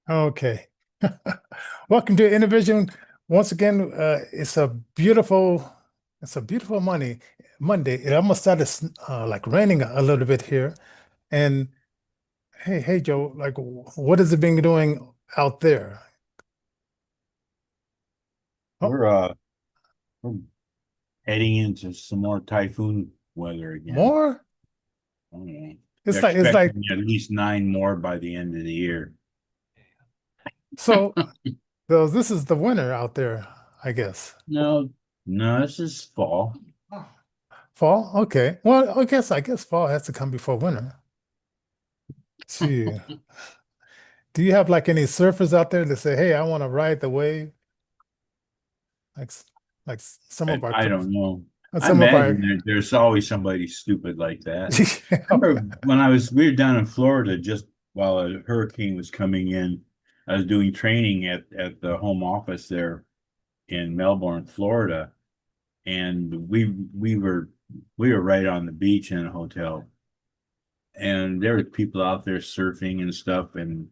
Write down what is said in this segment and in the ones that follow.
Okay. Welcome to Innervision. Once again, it's a beautiful Monday. It almost started like raining a little bit here. And hey, Joe, like, what has it been doing out there? Oh, We're we're heading into some more typhoon weather again. more? I don't know. They're It's like expecting at least nine more by the end of the year. so. This is the winter out there, I guess. No, no, this is fall. Oh. Fall? Okay. Well, I guess fall has to come before winter. Gee. Do you have like any surfers out there that say, "Hey, I want to ride the wave"? Like, like some of our, I don't know. I some of imagine our. there's always somebody stupid like that. I remember when we were down in Florida just while a hurricane was coming in, I was doing training at the home office there in Melbourne, Florida, and we were right on the beach in a hotel, and there were people out there surfing and stuff, and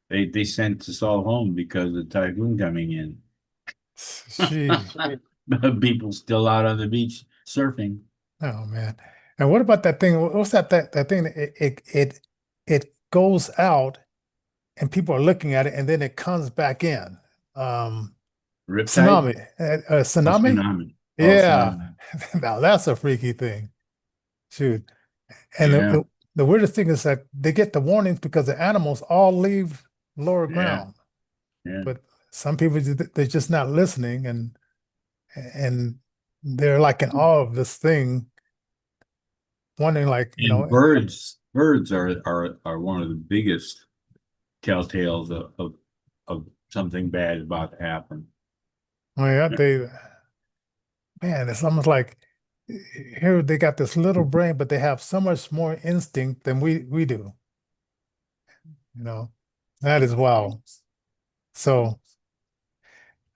they sent us all home because of the typhoon coming in. Gee. People still out on the beach surfing. Oh man. And what about that thing? What's that thing? It goes out and people are looking at it and then it comes back in. Um, Riptide? Tsunami. Oh, Tsunami? tsunami. Oh, Yeah. tsunami. Now that's a freaky thing. Shoot. And Yeah, the weirdest thing is that they get the warnings because the animals all leave lower yeah, ground. yeah. But some people they're just not listening and they're like in awe of this thing, wondering like, And birds are one of the biggest telltales of something bad about to happen. oh yeah, man, it's almost like here they got this little brain, but they have so much more instinct than we do, you know. That is wow. So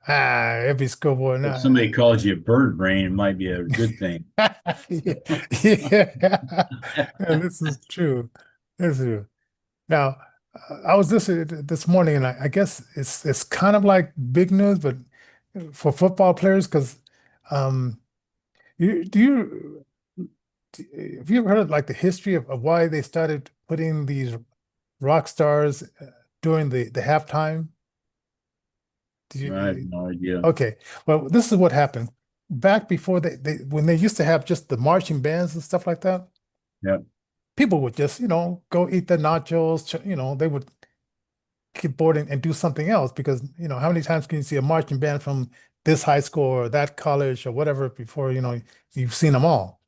every schoolboy If now. somebody calls you a bird brain, it might be a good thing. Yeah, yeah. And this is true. This is true. Now, I was listening this morning, and I guess it's kind of like big news, but for football players, because um, you do you have you ever heard of like the history of why they started putting these rock stars during the halftime? Did I have you? no idea. Okay, well, this is what happened back before they when they used to have just the marching bands and stuff like that. Yeah. People would just, go eat the nachos, they would keep bored and do something else because, how many times can you see a marching band from this high school or that college or whatever before, you've seen them all.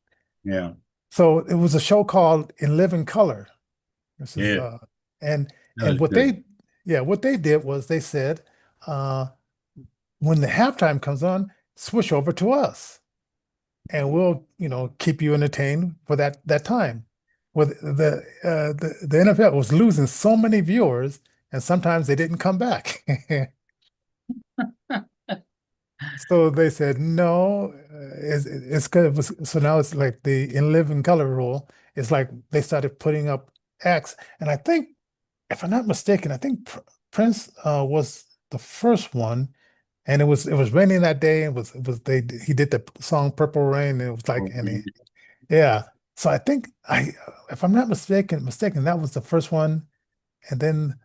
Yeah. So it was a show called In Living Color. This is Yeah. and That and was what good. they did was they said, uh, when the halftime comes on, switch over to us and we'll, keep you entertained for that time. Well, the NFL was losing so many viewers, and sometimes they didn't come back. So they said no. It's good. So now it's like the in living color rule. It's like they started putting up acts, and I think, if I'm not mistaken, I think Prince was the first one, and it was raining that day. It was he did the song Purple Rain, and it was like, Oh, and yeah. So I think if I'm not mistaken, that was the first one. And then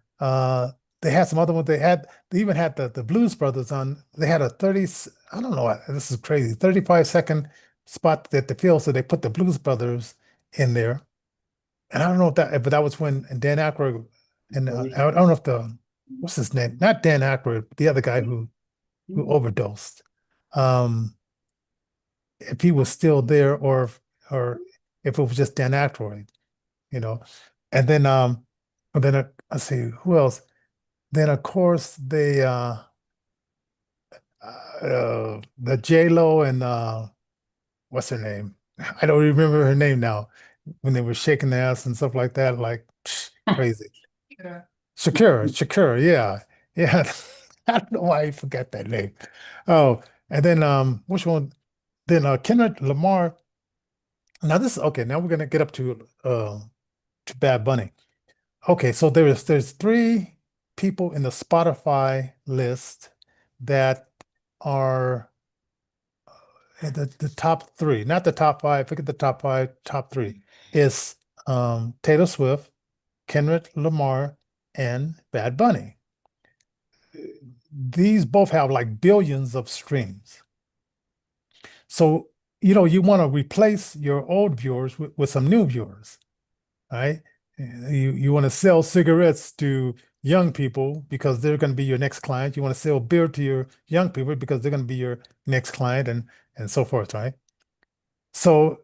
they had some other ones. They even had the Blues Brothers on. They had a 30, I don't know, this is crazy, 35-second spot at the field. So they put the Blues Brothers in there. And I don't know but that was when Dan Aykroyd and I don't know if what's his name? Not Dan Aykroyd, but the other guy who overdosed. Um, if he was still there or if it was just Dan Aykroyd, you know. And then let's see who else. Then of course the J Lo and what's her name? I don't remember her name now. When they were shaking their ass and stuff like that, like crazy. Yeah. Shakira, yeah, yeah. I don't know why I forgot that name. Oh, and then which one? Then Kendrick Lamar. Now this is okay. Now we're gonna get up to Bad Bunny. Okay, so there's three people in the Spotify list that are the top three, not the top five, forget the top five, top three is Taylor Swift, Kendrick Lamar, and Bad Bunny. These both have like billions of streams. So, you want to replace your old viewers with some new viewers, right? You want to sell cigarettes to young people because they're going to be your next client. You want to sell beer to your young people because they're going to be your next client and so forth, right? So,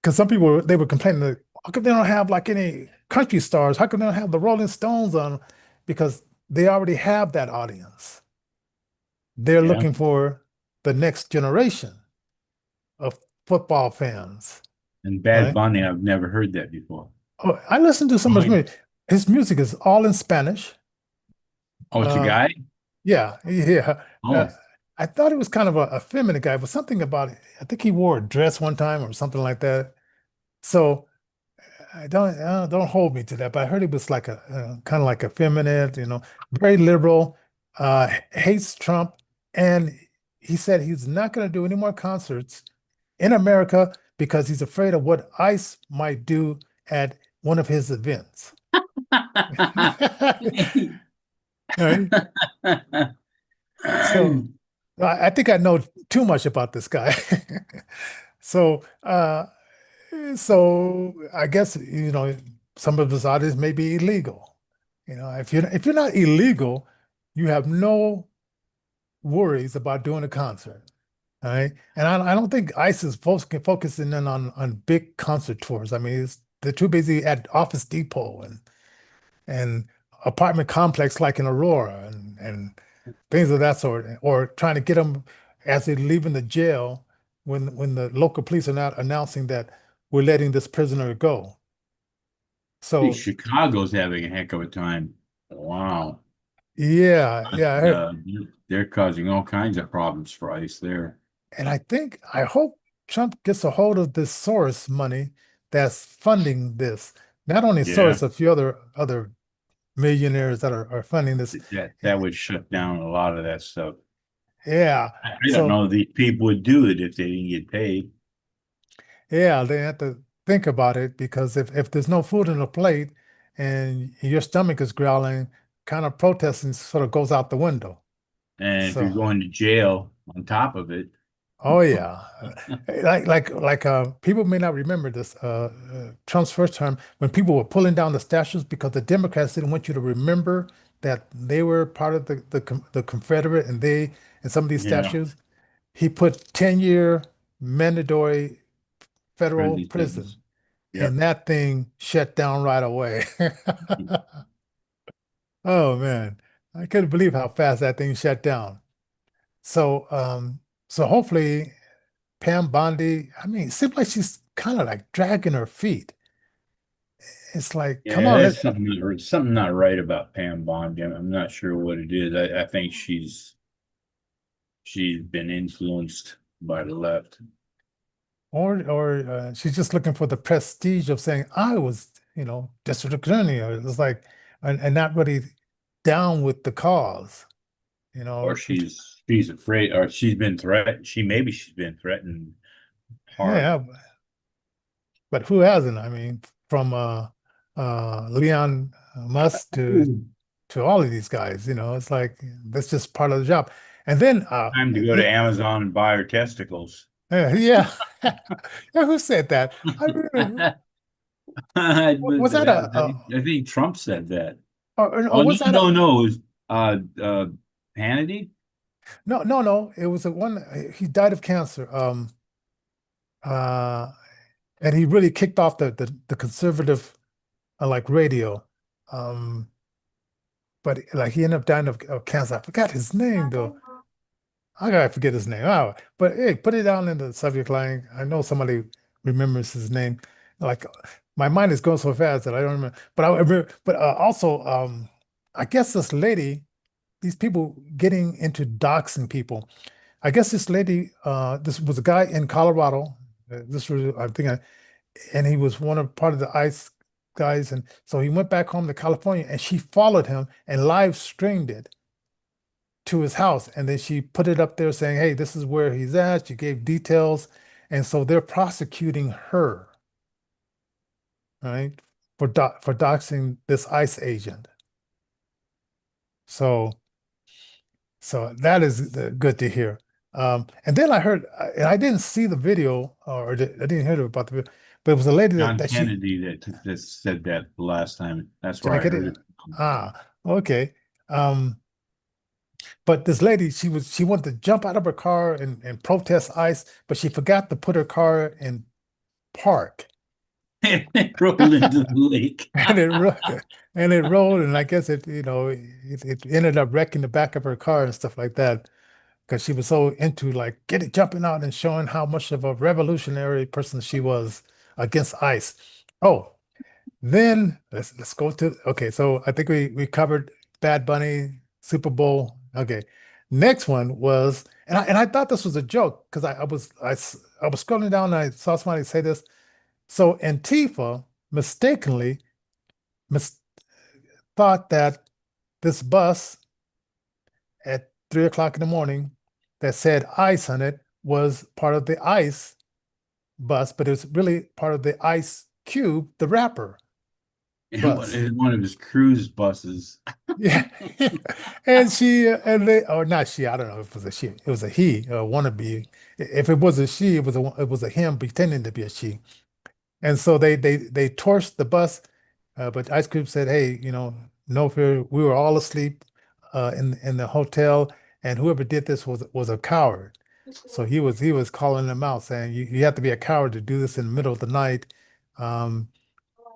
because some people they were complaining that how come they don't have like any country stars? How come they don't have the Rolling Stones on? Because they already have that audience. They're Yeah. looking for the next generation of football fans, And Bad right? Bunny, I've never heard that before. Oh, I listened to some of his Right. music. His music is all in Spanish. Oh, it's a Uh, guy? yeah, yeah. Uh, Oh, I thought he was kind of a feminine guy, but something about it. I think he wore a dress one time or something like that. So don't hold me to that. But I heard he was like a kind of like effeminate, very liberal, hates Trump, and he said he's not going to do any more concerts in America because he's afraid of what ICE might do at one of his events. Right? So I think I know too much about this guy. So so I guess some of his artists may be illegal. If you're not illegal, you have no worries about doing a concert. All right. And I don't think ICE is focusing in on big concert tours. I mean, they're too busy at Office Depot and apartment complex like in Aurora and things of that sort, or trying to get them as they're leaving the jail when the local police are not announcing that we're letting this prisoner go. So Chicago's having a heck of a time. Wow. yeah, yeah, I heard, Uh, they're causing all kinds of problems for ICE there. and I hope Trump gets a hold of this Soros money that's funding this. Not only Yeah, Soros, a few other millionaires that are funding this. that would shut down a lot of that stuff. Yeah. I don't So know if these people would do it if they didn't get paid. yeah, they have to think about it because if there's no food on the plate and your stomach is growling, kind of protesting sort of goes out the window. And if you're So, going to jail on top of it, oh yeah, people may not remember this. Trump's first term, when people were pulling down the statues because the Democrats didn't want you to remember that they were part of the Confederate and some of these yeah, statues, he put 10-year mandatory federal prison prison. sentence. And Yep. that thing shut down right away. Oh man, I couldn't believe how fast that thing shut down. So, so hopefully Pam Bondi, I mean, it seems like she's kind of like dragging her feet. It's like, come Yeah, on, that's something not right about Pam Bondi. I'm not sure what it is. I think she's been influenced by the left. or she's just looking for the prestige of saying I was, district attorney. Or it's like, and not really down with the cause. Or she's afraid, or she's been threatened. She's been threatened hard. Yeah, but who hasn't? I mean, from Leon Musk Ooh. to all of these guys, it's like that's just part of the job. And then Time to go to Amazon and buy her testicles. yeah. Yeah, who said that? I remember, was that I think Trump said that. or Oh, was that no, it was uh uh Hannity. no, it was a one he died of cancer. Uh and he really kicked off the conservative like radio. Um but like he ended up dying of cancer. I forgot his name though. I gotta forget his name. Oh, but hey, put it down in the subject line. I know somebody remembers his name. Like my mind is going so fast that I don't remember. But I remember. But also, I guess this lady, these people getting into doxing people. I guess this lady, this was a guy in Colorado. This was, I think, and he was part of the ICE. guys. And so he went back home to California, and she followed him and live streamed it to his house. And then she put it up there saying, hey, this is where he's at. She gave details. And so they're prosecuting her, right, for doxing this ICE agent. So that is good to hear. And then I heard, and I didn't see the video, or I didn't hear about the video, but it was a lady John that she, Kennedy that said that the last time. That's did where I I get heard it? it. Okay. Um, but this lady, she wanted to jump out of her car and protest ICE, but she forgot to put her car in park. It rolled into the lake. And it rolled, and I guess it ended up wrecking the back of her car and stuff like that, because she was so into like jumping out and showing how much of a revolutionary person she was against ICE. Oh, then let's go to, okay. So I think we covered Bad Bunny, Super Bowl. Okay, next one was, and I thought this was a joke because I was scrolling down and I saw somebody say this. So Antifa mistakenly mis thought that this bus at 3 o'clock in the morning that said ICE on it was part of the ICE bus, but it was really part of the Ice Cube, the rapper And bus. one of his cruise buses. Yeah. And she and they, or not she, I don't know if it was a she, it was a he, wannabe. If it was a she, it was a him pretending to be a she. And so they torched the bus, but Ice Cube said, "Hey, no fear. We were all asleep in the hotel, and whoever did this was a coward." So he was calling them out, saying, "You have to be a coward to do this in the middle of the night, um,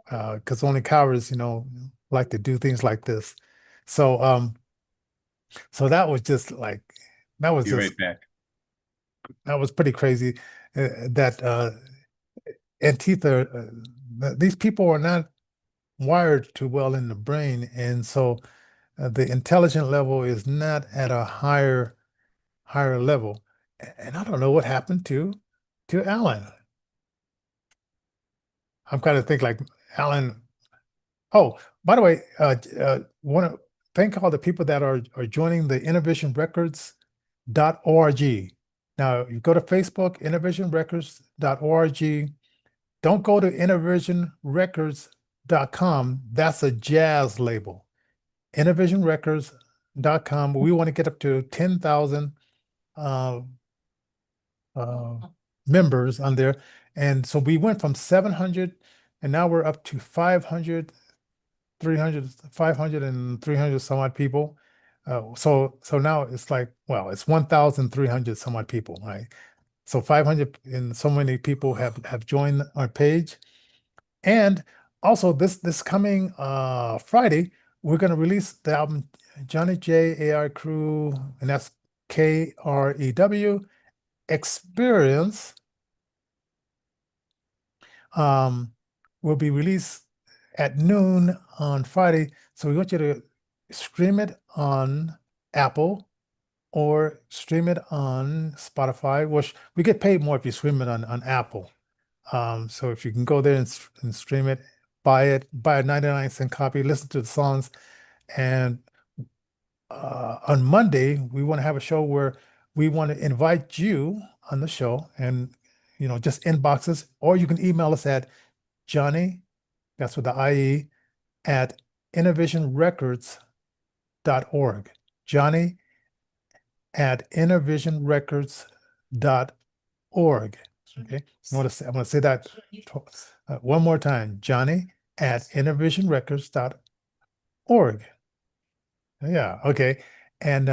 because only cowards, like to do things like this." So so that was just like that was Be just right back. that was pretty crazy. That Antifa, these people are not wired too well in the brain, and so the intelligent level is not at a higher level. And I don't know what happened to Alan. I'm kind of think like Alan. Oh, by the way, want to thank all the people that are joining the innervisionrecords.org. Now you go to Facebook, innervisionrecords.org. Don't go to innervisionrecords.com. That's a jazz label. Innervisionrecords.com. We want to get up to 10,000 uh, uh, members on there. And so we went from 700 and now we're up to 500, 300, 500 and 300 some odd people. So now it's like, well, it's 1,300 some odd people, right? So 500 and so many people have joined our page. And also this coming Friday, we're going to release the album Johnnie J AI Krew, and that's Krew Experience. Um, will be released at noon on Friday. So we want you to stream it on Apple or stream it on Spotify, which we get paid more if you stream it on Apple. So if you can go there and stream it, buy a 99-cent copy, listen to the songs. And on Monday, we want to have a show where we want to invite you on the show and, just inboxes, or you can email us at Johnny, that's with the IE, at innervisionrecords.org. Johnny at innervisionrecords.org. Okay. I'm going to say that one more time. Johnny at innervisionrecords.org. Yeah. Okay. And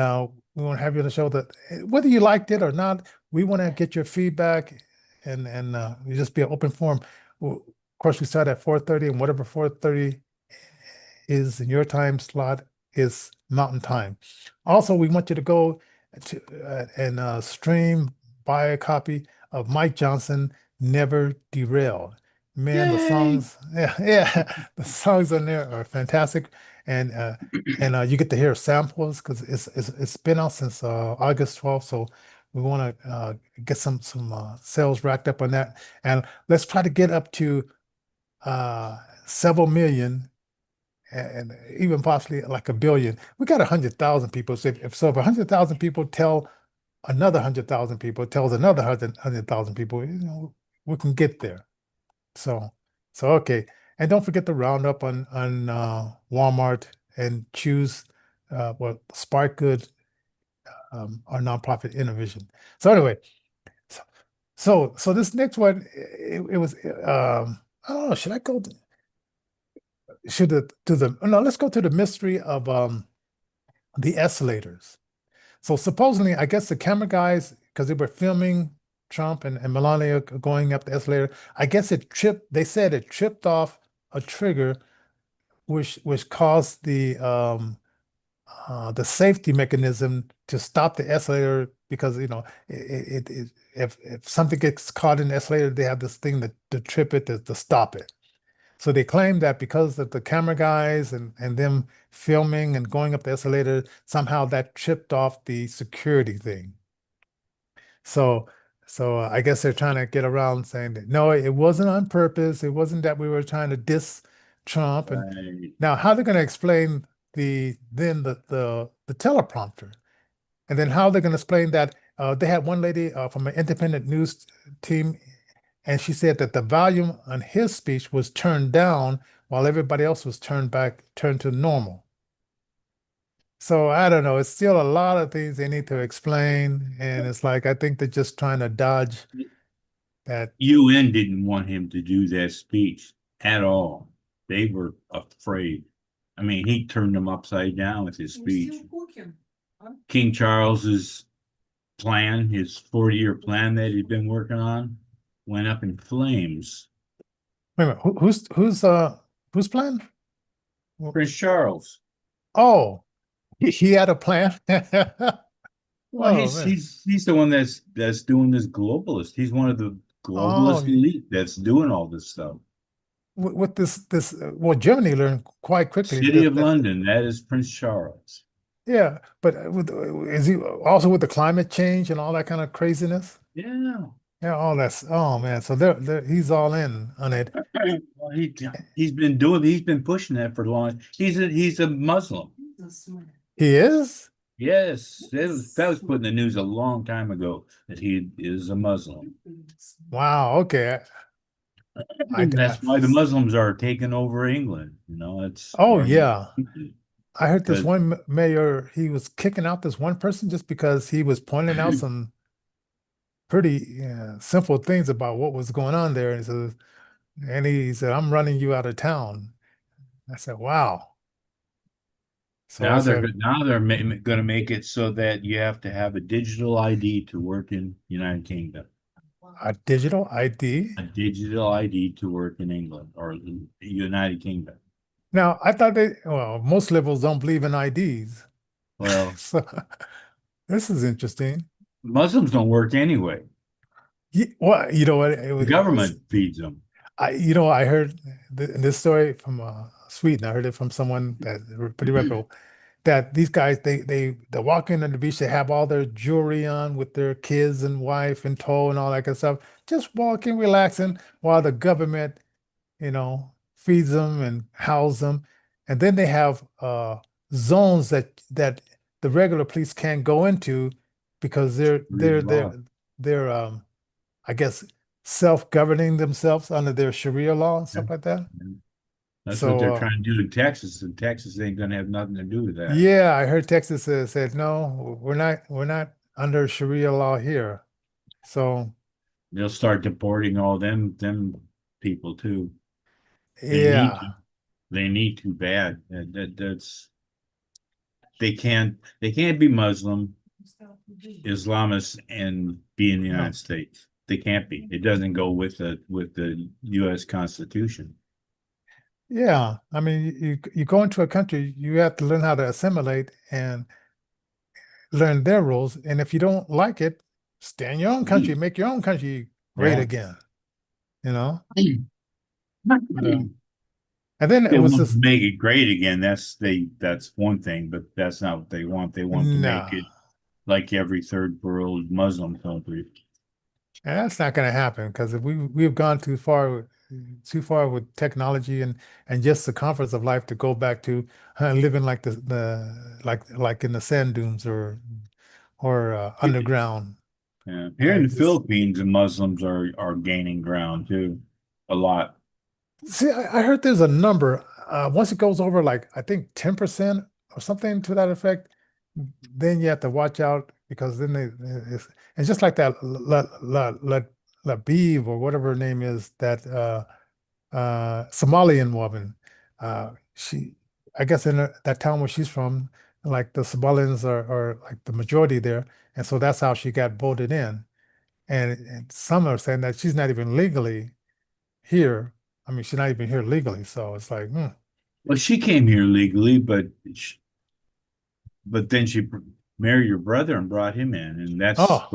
we want to have you on the show that whether you liked it or not, we want to get your feedback and we just be an open forum. Of course, we start at 4:30 and whatever 4:30 is in your time slot is Mountain Time. Also, we want you to go to and stream, buy a copy of Mike Johnson, Never Derail. Man, the Yay! songs, yeah, the songs on there are fantastic, and you get to hear samples because it's been out since August 12th, so we want to get some sales racked up on that, and let's try to get up to several million and even possibly like a billion. We got 100,000 people. So if 100,000 people tell another 100,000 people tells another 100,000 people, we can get there. So okay. And don't forget to round up on Walmart and choose well, Spark Good, our nonprofit Innervision. So anyway, so this next one, it was I don't know, should I go should the to the no, let's go to the mystery of the escalators. So supposedly, I guess the camera guys, because they were filming Trump and Melania going up the escalator, I guess they said it tripped off a trigger which caused the safety mechanism to stop the escalator because if something gets caught in the escalator, they have this thing to trip it to stop it. So they claim that because of the camera guys and them filming and going up the escalator, somehow that tripped off the security thing. So I guess they're trying to get around saying that no, it wasn't on purpose. It wasn't that we were trying to diss Trump. And Right. now how they're going to explain the teleprompter, and then how they're going to explain that they had one lady from an independent news team, and she said that the volume on his speech was turned down while everybody else was turned to normal. So I don't know. It's still a lot of things they need to explain, and it's like I think they're just trying to dodge that. UN didn't want him to do that speech at all. They were afraid. I mean, he turned them upside down with his speech. King Charles's plan, his 40-year plan that he'd been working on, went up in flames. Wait a minute, who's playing? Prince Charles. Oh, he had a plan. Well, Oh he's man. he's he's the one that's doing this globalist. He's one of the Oh, globalist elite that's doing all this stuff. with this well, Germany learned quite quickly City of that London, that is Prince Charles. yeah, but is he also with the climate change and all that kind of craziness? Yeah. Yeah, all that's oh man. So he's all in on it. Well, he's been pushing that for long. He's a Muslim. He is? Yes, that was put in the news a long time ago that he is a Muslim. Wow, okay. I That's why the Muslims are taking over England. It's oh or yeah. I heard this because one mayor, he was kicking out this one person just because he was pointing out some pretty simple things about what was going on there. And he said, I'm running you out of town. I said, wow. So I said, now they're going to make it so that you have to have a digital ID to work in United Kingdom. a digital ID? A digital ID to work in England or United Kingdom. Now, I thought well, most liberals don't believe in IDs. Well, So this is interesting. Muslims don't work anyway. Well, you know what? The government feeds them. I heard this story from Sweden. I heard it from someone that pretty reputable. That these guys they walk in on the beach, they have all their jewelry on with their kids and wife in tow and all that kind of stuff, just walking, relaxing while the government, feeds them and houses them. And then they have zones that the regular police can't go into because Real law. they're I guess self-governing themselves under their Sharia law and Yeah. stuff like that. That's what So they're trying to do in Texas, and Texas ain't gonna have nothing to do with that. yeah, I heard Texas said no, we're not under Sharia law here. So They'll start deporting all them people too. They need to. yeah, They need to bad. That's they can't be Muslim, Islamists, and be in the no. United States. They can't be. It doesn't go with the U.S. Constitution. Yeah, I mean, you go into a country, you have to learn how to assimilate and learn their rules. And if you don't like it, stay in your own country, Leave. make your own country great Yeah. again, you know? But, and then it They was want to this, make it great again. That's one thing, but that's not what they want. They want to make nah, it like every third world Muslim country. and that's not going to happen because if we've gone too far, too far with technology and just the comforts of life to go back to living like the like in the sand dunes or underground. Yeah. Here in the Just Philippines, the Muslims are gaining ground too, a lot. see, I heard there's a number. Once it goes over like I think 10% or something to that effect, then you have to watch out because then it's just like that Labib or whatever her name is, that Somalian woman. She, I guess in that town where she's from, like the Somalians are like the majority there, and so that's how she got voted in. And some are saying that she's not even legally here. I mean, she's not even here legally. So it's like, Well, she came here legally, but then she married your brother and brought him in, and oh,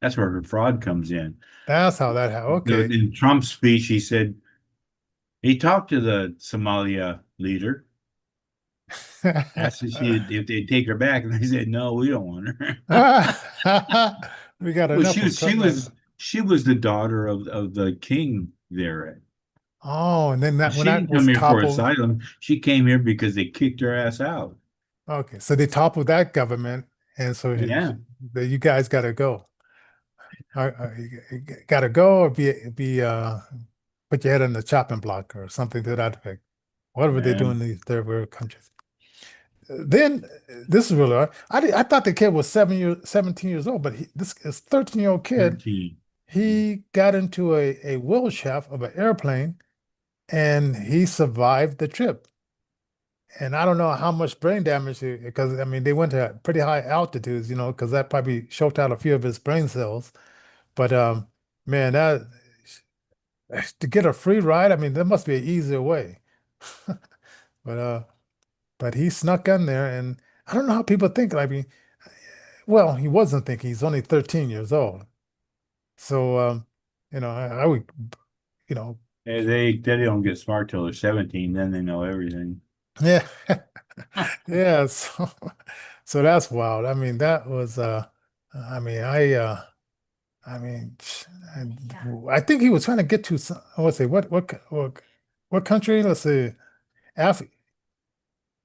that's where her fraud comes in. that's how that happened. Okay. In Trump's speech, he said he talked to the Somalia leader, asked if they'd take her back, and they said no, we don't want her. We got Well, enough of Trump now. she was the daughter of the king there. Oh, and then that when She that didn't come was here for toppled, asylum. She came here because they kicked her ass out. okay, so they toppled that government, and so Yeah. you guys got to go. You got to go or be put your head on the chopping block or something to that effect. Whatever they do Yeah. in these third world countries. Then this is really hard. I thought the kid was 17 years old, but this 13-year-old kid, 13. he got into a wheel shaft of an airplane and he survived the trip. And I don't know how much brain damage, because I mean they went to pretty high altitudes, because that probably choked out a few of his brain cells. But man, that to get a free ride, I mean, there must be an easier way. But but he snuck in there, and I don't know how people think. I mean, well, he wasn't thinking. He's only 13 years old. So I would, you know, They don't get smart till they're 17, then they know everything. yeah, yeah. So that's wild. I mean, that was I mean, I mean, I think he was trying to get to some, let's see, what country? Let's see, Af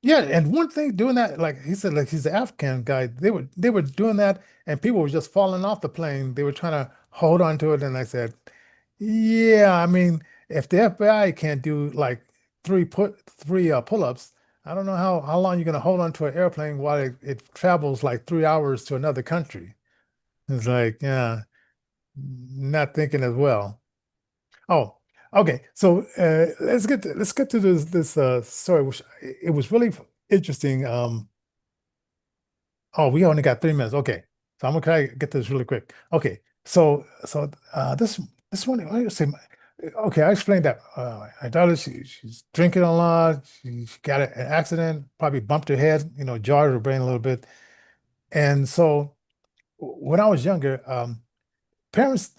yeah, and one thing doing that, like he said, like he's an Afghan guy. They were doing that, and people were just falling off the plane. They were trying to hold on to it, and I said, yeah, I mean, if the FBI can't do like three pull-ups, I don't know how long you're gonna hold on to an airplane while it travels like 3 hours to another country. It's like, yeah, not thinking as well. Oh, okay. So let's get to this story, which it was really interesting. Oh, we only got 3 minutes. Okay, so I'm gonna try to get this really quick. Okay, so this one, I say, okay, I explained that my daughter, she's drinking a lot. She got an accident, probably bumped her head, jarred her brain a little bit. And so when I was younger, parents,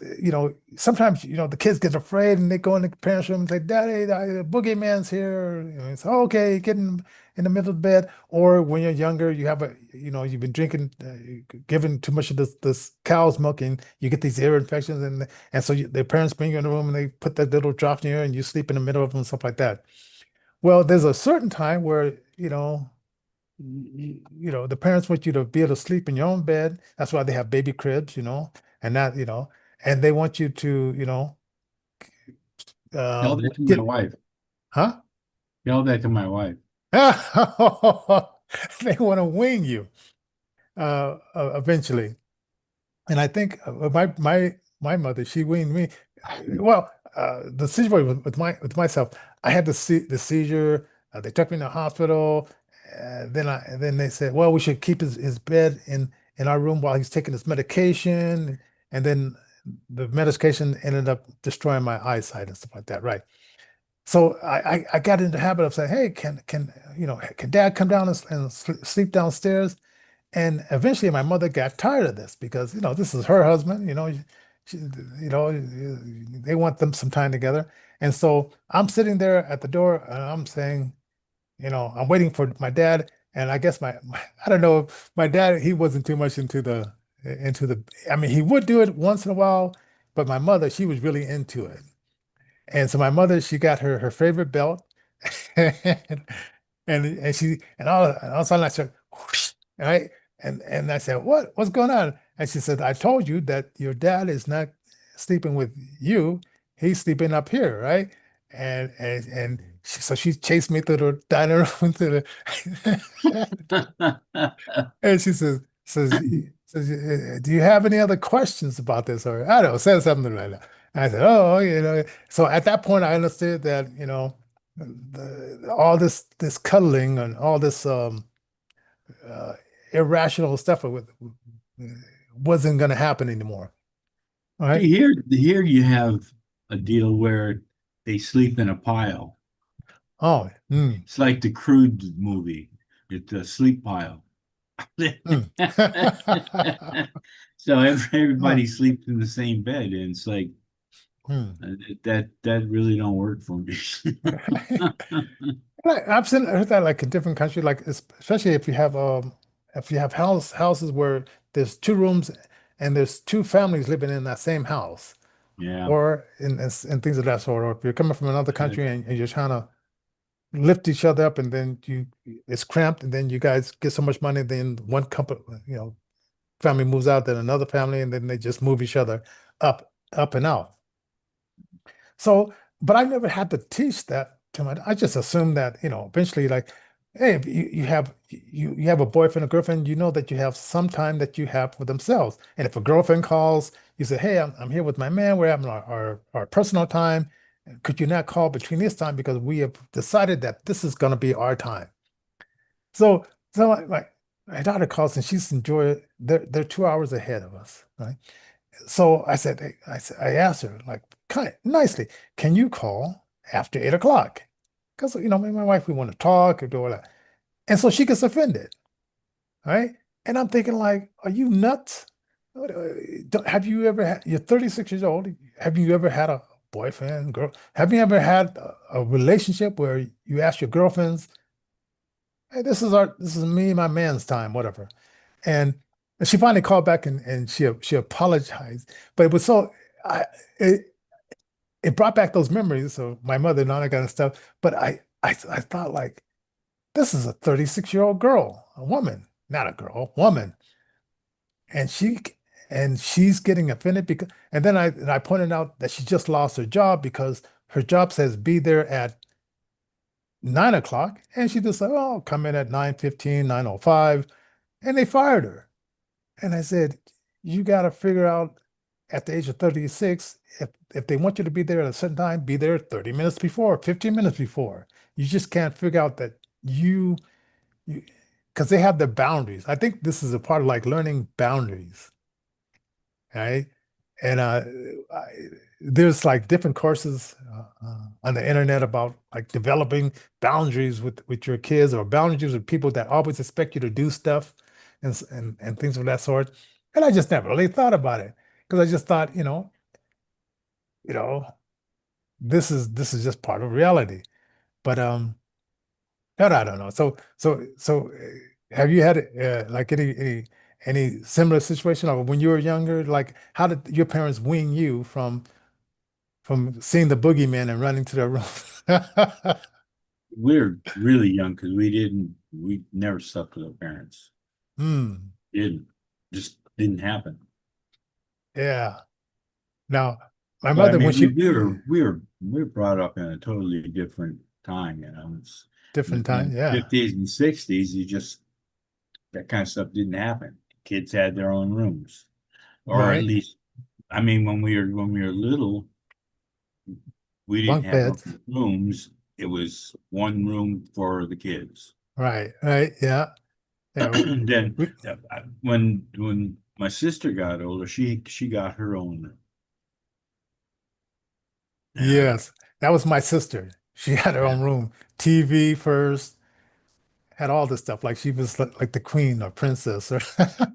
sometimes, the kids get afraid and they go in the parents' room and say, Daddy, the boogeyman's here. It's okay, get in the middle of the bed. Or when you're younger, you've been drinking, giving too much of this cow's milk, and you get these ear infections. And so their parents bring you in the room and they put that little drop in your ear and you sleep in the middle of them and stuff like that. Well, there's a certain time where, the parents want you to be able to sleep in your own bed. That's why they have baby cribs, and that, and they want you to, Tell that to my get, wife. huh? Tell that to my wife. They want to wing you eventually. And I think my mother, she weaned me. Well, the situation with myself, I had the seizure. They took me to the hospital. Then they said, well, we should keep his bed in our room while he's taking his medication. And then the medication ended up destroying my eyesight and stuff like that. Right. So I got into the habit of saying, hey, can Dad come down and sleep downstairs? And eventually my mother got tired of this because, this is her husband, she, they want them some time together. And so I'm sitting there at the door and I'm saying, I'm waiting for my dad. And I guess I don't know, my dad, he wasn't too much I mean, he would do it once in a while, but my mother, she was really into it. And so my mother, she got her favorite belt, and and all of a sudden I said, whoosh, right? And I said, what's going on? And she said, I told you that your dad is not sleeping with you. He's sleeping up here, right? So she chased me through the dining room to the and she says, do you have any other questions about this? Or I don't know, said something like that. And I said, oh, So at that point, I understood that, all this cuddling and all this uh, irrational stuff wasn't going to happen anymore. All right. See, here you have a deal where they sleep in a pile. Oh, It's like the Krew movie. It's a sleep pile. mm. So Oh, everybody sleeps in the same bed, and it's like mm. that really don't work for me. I've seen heard that like in different countries, like especially if you have houses where there's two rooms and there's two families living in that same house, Yeah. or in things of that sort, or if you're coming from another country and you're trying to lift each other up and then it's cramped and then you guys get so much money, then one couple, family moves out, then another family, and then they just move each other up and out. So, but I never had to teach that to my. I just assumed that, eventually, like, hey, if you have a boyfriend or girlfriend, you know that you have some time that you have for themselves. And if a girlfriend calls, you say, hey, I'm here with my man. We're having our personal time. Could you not call between this time because we have decided that this is going to be our time. So like my daughter calls and she's enjoying. They're 2 hours ahead of us, right? So I said, I asked her, like, kind of nicely, can you call after 8 o'clock? Because, me and my wife, we want to talk or do all that. And so she gets offended, right? And I'm thinking, like, are you nuts? Have you ever had, you're 36 years old. Have you ever had a boyfriend, girl? Have you ever had a relationship where you ask your girlfriends, hey, this is me, and my man's time, whatever. And she finally called back and she apologized. But it was so I it it brought back those memories of my mother and all that kind of stuff. But I thought like this is a 36-year-old girl, a woman, not a girl, woman. And she's getting offended because and I pointed out that she just lost her job because her job says be there at 9 o'clock. And she just said, oh, come in at 9:15, 9:05, and they fired her. And I said, you got to figure out at the age of 36, if they want you to be there at a certain time, be there 30 minutes before, 15 minutes before. You just can't figure out that you, because they have their boundaries. I think this is a part of like learning boundaries, right? And I, there's like different courses on the internet about like developing boundaries with your kids or boundaries with people that always expect you to do stuff and things of that sort. And I just never really thought about it because I just thought, you know, this is just part of reality. But I don't know. Have you had like any similar situation or when you were younger? Like, how did your parents wean you from seeing the boogeyman and running to their room? We're really young because we never slept with our parents. Hmm. Didn't just didn't happen. Yeah. Now, my But I mother, when mean, she we were brought up in a totally different time, you know. It's different in time, the yeah, 50s and 60s, you just that kind of stuff didn't happen. Kids had their own rooms, or at right. least, I mean, when we were little, we didn't Bunk have our beds, own rooms. It was one room for the kids. right, yeah, yeah. And then We, when my sister got older, she got her own room. And yes, that was my sister. She had her yeah, own room, TV first, had all this stuff. Like she was like the queen or princess or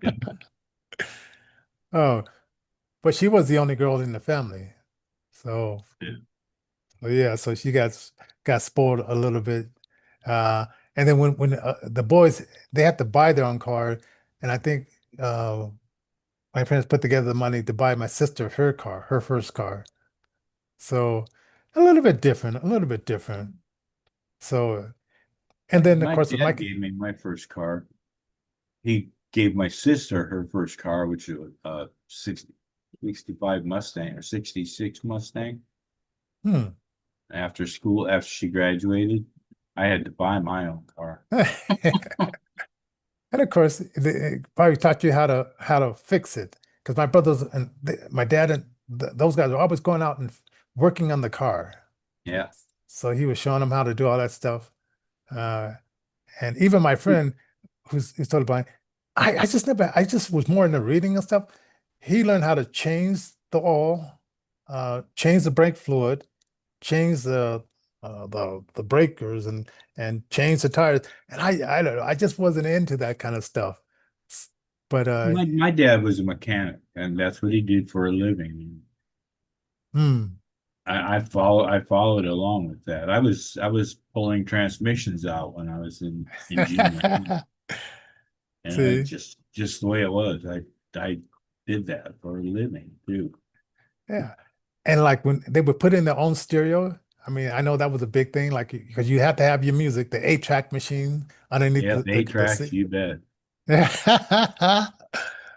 yeah, oh, but she was the only girl in the family. So, yeah. so yeah, so she got spoiled a little bit. Uh, and then when the boys they had to buy their own car, and I think my parents put together the money to buy my sister her car, her first car. So a little bit different, a little bit different. So, and then of My course with dad Mike, gave me my first car. He gave my sister her first car, which was a 65 Mustang or 66 Mustang. hmm. After school, after she graduated, I had to buy my own car. And of course, they probably taught you how to fix it. Because my brothers and my dad and th those guys are always going out and working on the car. Yeah. So he was showing them how to do all that stuff. Uh, and even my friend who's totally blind, I just was more into reading and stuff. He learned how to change the oil, change the brake fluid, change the breakers and change the tires. And I don't know, I just wasn't into that kind of stuff. But My dad was a mechanic, and that's what he did for a living. hmm. I followed along with that. I was pulling transmissions out when I was in junior high, and I See, just the way it was. I did that for a living too. yeah. And like when they would put in their own stereo, I mean, I know that was a big thing, like because you have to have your music, the 8-track machine underneath Yep, eight the tracks, seat. you bet.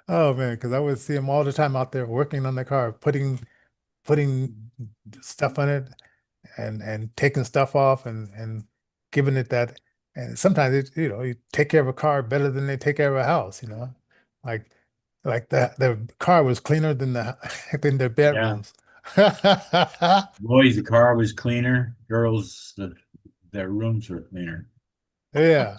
Oh man, because I would see them all the time out there working on the car, putting stuff on it and taking stuff off and giving it that. And sometimes it, you take care of a car better than they take care of a house, like like the car was cleaner than the than their Yeah, bedrooms. boys, the car was cleaner. Girls, their rooms were cleaner. Yeah.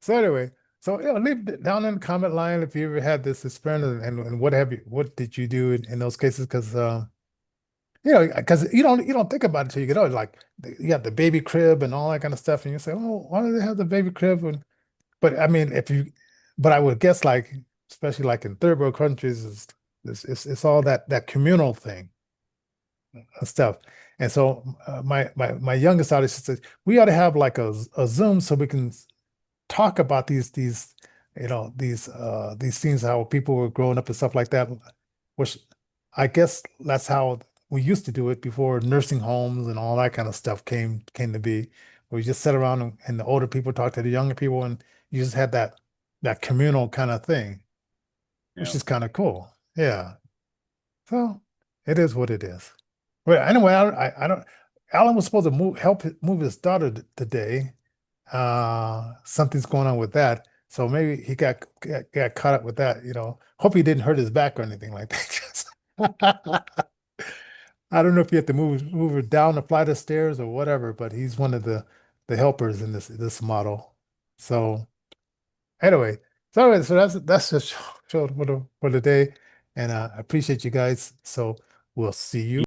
So anyway, so leave it down in the comment line if you ever had this experience and what did you do in those cases? Because because you don't think about it till you get older. Like you have the baby crib and all that kind of stuff, and you say, "Oh, why do they have the baby crib?" But I mean, but I would guess like, especially like in third world countries, it's all that communal thing and stuff. And so my youngest daughter, she said, we ought to have like a Zoom so we can talk about these these things, how people were growing up and stuff like that, which I guess that's how we used to do it before nursing homes and all that kind of stuff came to be. We just sat around and the older people talk to the younger people, and you just had that communal kind of thing, which Yeah. is kind of cool. Yeah. So it is what it is. Well, anyway, I don't. Alan was supposed to move his daughter today. Something's going on with that. So maybe he got caught up with that. Hope he didn't hurt his back or anything like that. I don't know if you have to move her down the flight of stairs or whatever, but he's one of the helpers in this model. So anyway, so that's the show for the day, and I appreciate you guys. So we'll see you.